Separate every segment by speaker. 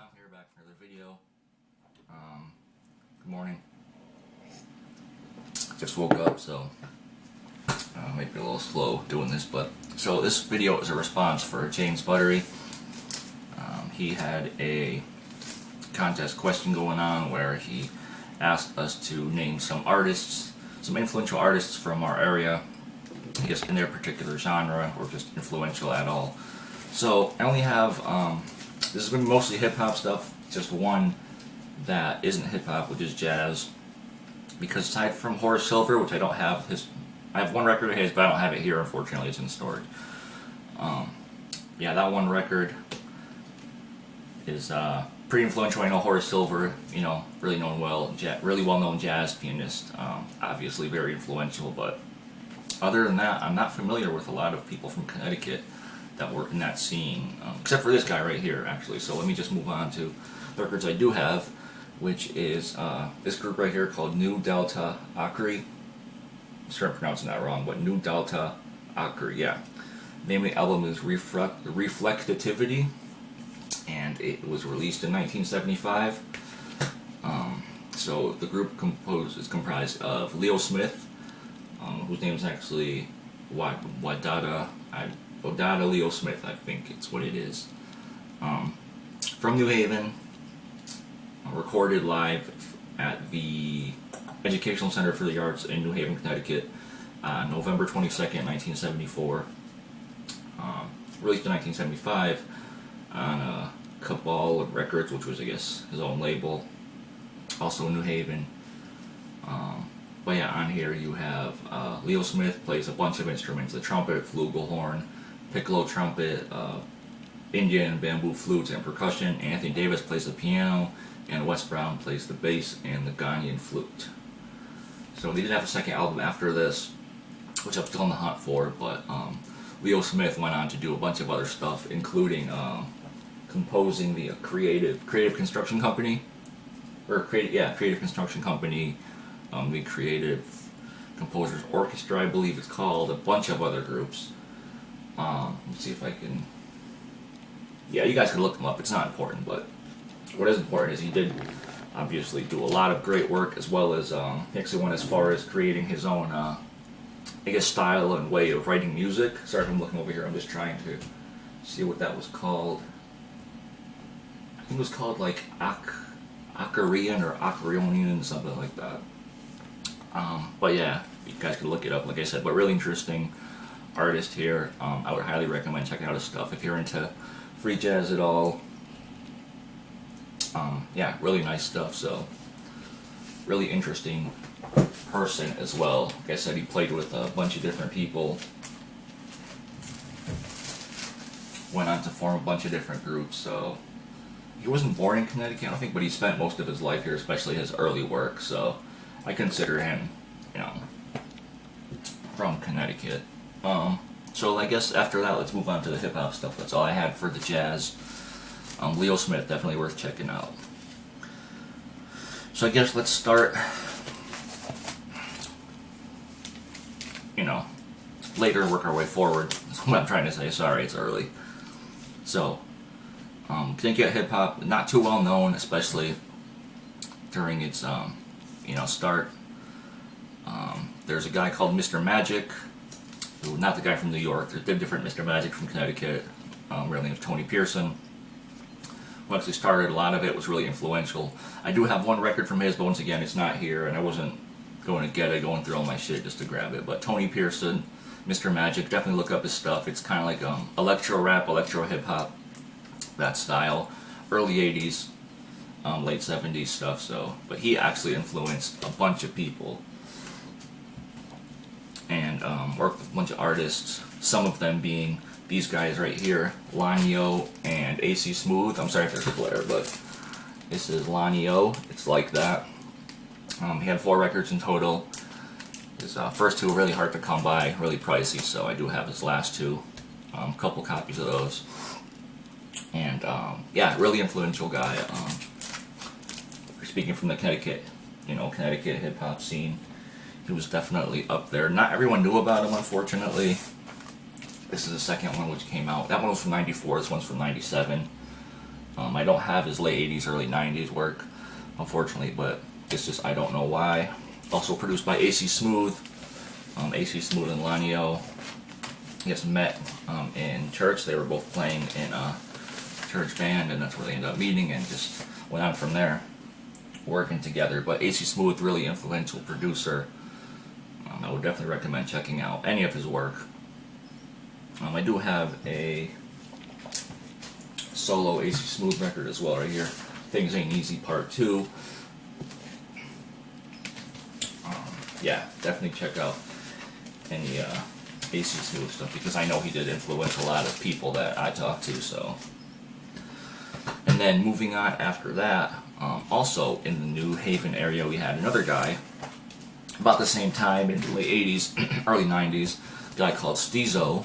Speaker 1: Tom here, back for another video. Good morning. Just woke up, so might be a little slow doing this, but so this video is a response for James Buttery. He had a contest question going on where he asked us to name some artists, some influential artists from our area, I guess in their particular genre or just influential at all. So I only have this is going to be mostly hip-hop stuff, just one that isn't hip-hop, which is jazz, because aside from Horace Silver, which I don't have I have one record of his, but I don't have it here, unfortunately. It's in storage. Yeah, that one record is pretty influential. I know Horace Silver, you know, really well-known jazz pianist, obviously very influential, but other than that, I'm not familiar with a lot of people from Connecticut that were in that scene, except for this guy right here, actually. So let me just move on to the records I do have, which is this group right here called Nu Delta Acri. I'm sure I'm pronouncing that wrong, but Nu Delta Acri, yeah. The name of the album is Reflectivity, and it was released in 1975. So the group is comprised of Leo Smith, whose name is actually Wadada Leo Smith, I think it's what it is. From New Haven, recorded live at the Educational Center for the Arts in New Haven, Connecticut, November 22nd, 1974. Released in 1975 on Cabal Records, which was, I guess, his own label, also in New Haven. But yeah, on here you have Leo Smith plays a bunch of instruments: the trumpet, flugelhorn, piccolo trumpet, Indian and bamboo flutes and percussion. Anthony Davis plays the piano, and Wes Brown plays the bass and the Ghanaian flute. So they did have a second album after this, which I'm still on the hunt for, but Leo Smith went on to do a bunch of other stuff, including composing the Creative Construction Company, Creative Construction Company, the Creative Composers Orchestra, I believe it's called, a bunch of other groups. Let's see if I can. Yeah, you guys can look them up. It's not important, but what is important is he did obviously do a lot of great work, as well as he actually went as far as creating his own, I guess, style and way of writing music. Sorry if I'm looking over here. I'm just trying to see what that was called. I think it was called like Acarian or Acarionian, something like that. But yeah, you guys can look it up, like I said. But really interesting artist here. I would highly recommend checking out his stuff if you're into free jazz at all. Yeah, really nice stuff. So really interesting person as well. Like I said, he played with a bunch of different people, went on to form a bunch of different groups. So he wasn't born in Connecticut, I don't think, but he spent most of his life here, especially his early work. So I consider him, you know, from Connecticut. So I guess after that, let's move on to the hip-hop stuff. That's all I had for the jazz. Leo Smith, definitely worth checking out. So I guess let's start, you know, later, work our way forward. That's what I'm trying to say. Sorry, it's early. So, Connecticut hip-hop, not too well known, especially during its, you know, start. There's a guy called Mr. Magic, who, not the guy from New York. There's a different Mr. Magic from Connecticut. Real name is Tony Pierson, who actually started a lot of it, was really influential. I do have one record from his, but once again, it's not here, and I wasn't going to get it, going through all my shit just to grab it. But Tony Pierson, Mr. Magic, definitely look up his stuff. It's kind of like electro rap, electro hip hop, that style. Early 80s, late 70s stuff. So, but he actually influenced a bunch of people, and worked with a bunch of artists, some of them being these guys right here, Lanio and AC Smooth. I'm sorry if there's a glare, but this is Lanio. It's like that. He had 4 records in total. His first 2 were really hard to come by, really pricey, so I do have his last 2, a couple copies of those. And yeah, really influential guy. Speaking from the Connecticut hip hop scene, he was definitely up there. Not everyone knew about him, unfortunately. This is the second one which came out. That one was from '94. This one's from '97. I don't have his late 80s, early 90s work, unfortunately, but it's just, I don't know why. Also produced by AC Smooth. AC Smooth and Lanio, I guess, met in church. They were both playing in a church band, and that's where they ended up meeting and just went on from there, working together. But AC Smooth, really influential producer. I would definitely recommend checking out any of his work. I do have a solo AC Smooth record as well right here. Things Ain't Easy Part 2. Yeah, definitely check out any AC Smooth stuff, because I know he did influence a lot of people that I talked to. So, and then moving on after that, also in the New Haven area, we had another guy about the same time in the late 80s, early 90s, a guy called STIS.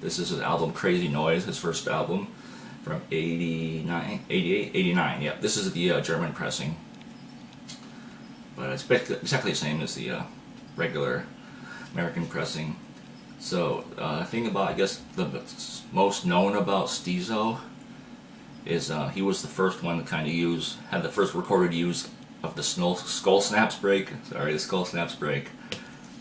Speaker 1: This is his album Crazy Noise, his first album from 89, 88, 89. Yeah, this is the German pressing, but it's exactly the same as the regular American pressing. So the thing about, I guess, the most known about STIS is he was the first one to kind of had the first recorded use of the Skull Snaps break. Sorry, the Skull Snaps break.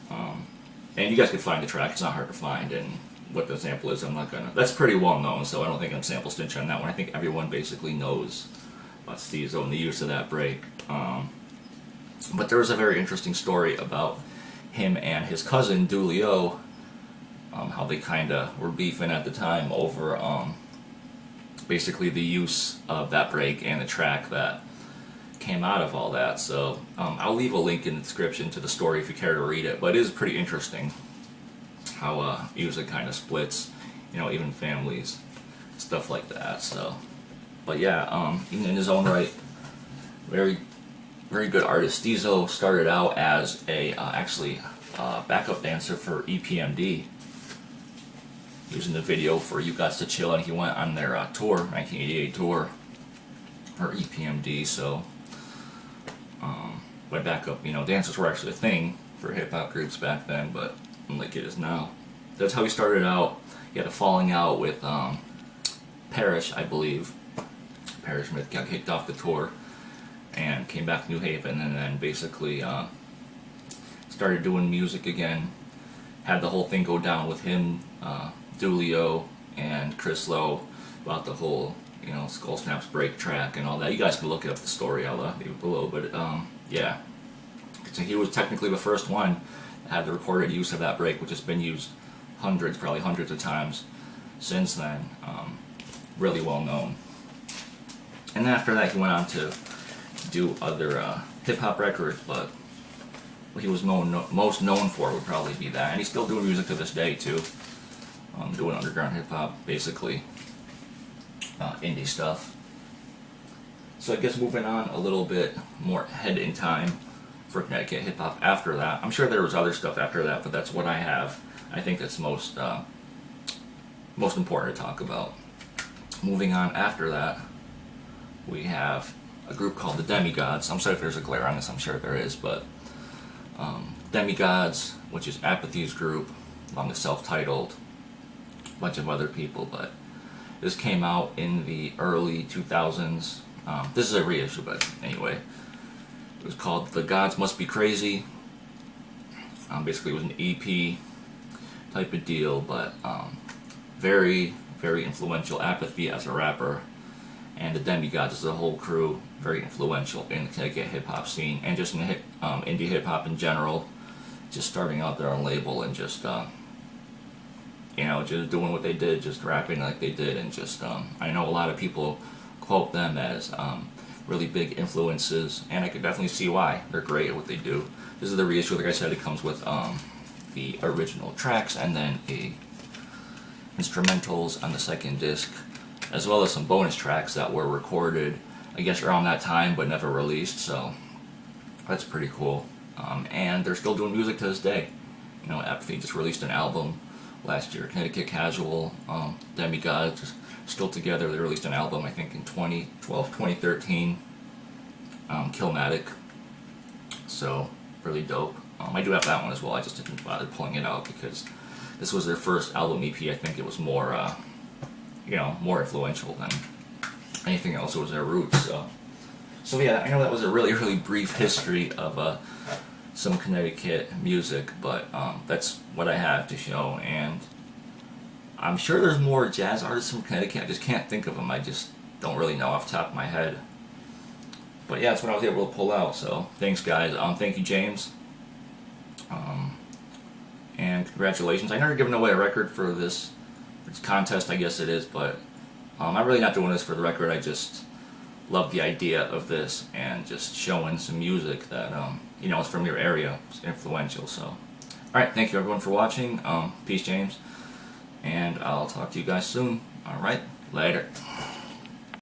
Speaker 1: And you guys can find the track, it's not hard to find, and what the sample is, I'm not gonna, that's pretty well known, so I don't think I'm sample stitching on that one. I think everyone basically knows about STIS and the use of that break. But there was a very interesting story about him and his cousin, Dulio, how they kind of were beefing at the time over basically the use of that break and the track that came out of all that. So I'll leave a link in the description to the story if you care to read it, but it is pretty interesting how music kind of splits, you know, even families, stuff like that. So, but yeah, even in his own right, very good artist. STIS started out as a actually backup dancer for EPMD. He was in the video for You Gots to Chill, and he went on their tour, 1988 tour for EPMD. So, by backup, you know, dancers were actually a thing for hip hop groups back then, but like it is now. That's how he started out. He had a falling out with Parrish, I believe. Parrish Smith got kicked off the tour and came back to New Haven, and then basically started doing music again. Had the whole thing go down with him, Dulio, and Chris Lowe about the whole, you know, Skull Snaps break track and all that. You guys can look up the story, I'll leave it below, but yeah. So he was technically the first one that had the recorded use of that break, which has been used probably hundreds of times since then. Really well known. And after that, he went on to do other hip hop records, but what he was most known for would probably be that. And he's still doing music to this day too, doing underground hip hop, basically indie stuff. So I guess moving on a little bit more ahead in time for Connecticut hip hop after that. I'm sure there was other stuff after that, but that's what I have. I think that's most important to talk about. Moving on after that, we have a group called the Demigods. I'm sorry if there's a glare on this, I'm sure there is, but Demigods, which is Apathy's group, along with Self-Titled, a bunch of other people, but this came out in the early 2000s. This is a reissue, but anyway, it was called The Gods Must Be Crazy. Basically, it was an EP type of deal, but very, very influential. Apathy as a rapper, and the Demigods as a whole crew, very influential in the Connecticut hip hop scene, and just in indie hip hop in general. Just starting out their own label and just you know, just doing what they did, just rapping like they did, and just I know a lot of people quote them as really big influences, and I could definitely see why. They're great at what they do. This is the reissue. Like I said, it comes with the original tracks and then instrumentals on the second disc, as well as some bonus tracks that were recorded, I guess, around that time but never released. So that's pretty cool. And they're still doing music to this day. You know, Apathy just released an album last year. Connecticut Casual, Demigods, still together. They released an album, I think, in 2012, 2013. Killmatic. So, really dope. I do have that one as well. I just didn't bother pulling it out because this was their first album EP. I think it was more, you know, more influential than anything else was their roots. So yeah, I know that was a really brief history of some Connecticut music, but that's what I have to show, and I'm sure there's more jazz artists from Connecticut. I just can't think of them. I just don't really know off the top of my head. But yeah, that's what I was able to pull out. So thanks, guys. Thank you, James. And congratulations. I never given away a record for this contest, I guess it is, but I'm really not doing this for the record. I just love the idea of this and just showing some music that you know, is from your area. It's influential. So, all right, thank you everyone for watching. Peace, James, and I'll talk to you guys soon. All right, later.